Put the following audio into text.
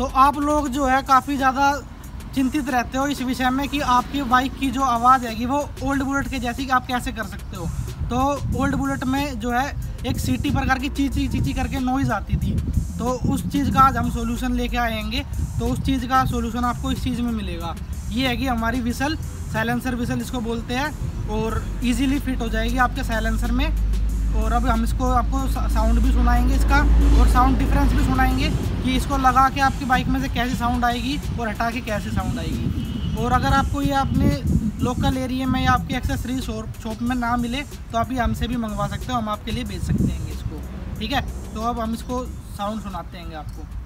तो आप लोग जो है काफ़ी ज़्यादा चिंतित रहते हो इस विषय में कि आपकी बाइक की जो आवाज़ आएगी वो ओल्ड बुलेट के जैसी कि आप कैसे कर सकते हो। तो ओल्ड बुलेट में जो है एक सीटी प्रकार की चीची करके नॉइज़ आती थी, तो उस चीज़ का आज हम सॉल्यूशन लेके आएंगे। तो उस चीज़ का सॉल्यूशन आपको इस चीज़ में मिलेगा। ये है कि हमारी विसल, साइलेंसर विसल इसको बोलते हैं, और इजीली फिट हो जाएगी आपके साइलेंसर में। और अब हम इसको आपको साउंड भी सुनाएंगे इसका, और साउंड डिफरेंस भी सुनाएंगे कि इसको लगा के आपकी बाइक में से कैसी साउंड आएगी और हटा के कैसी साउंड आएगी। और अगर आपको ये अपने लोकल एरिया में या आपकी एक्सेसरी शॉप में ना मिले तो आप ये हमसे भी मंगवा सकते हो, हम आपके लिए भेज सकते हैं इसको। ठीक है, तो अब हम इसको साउंड सुनाते हैं आपको।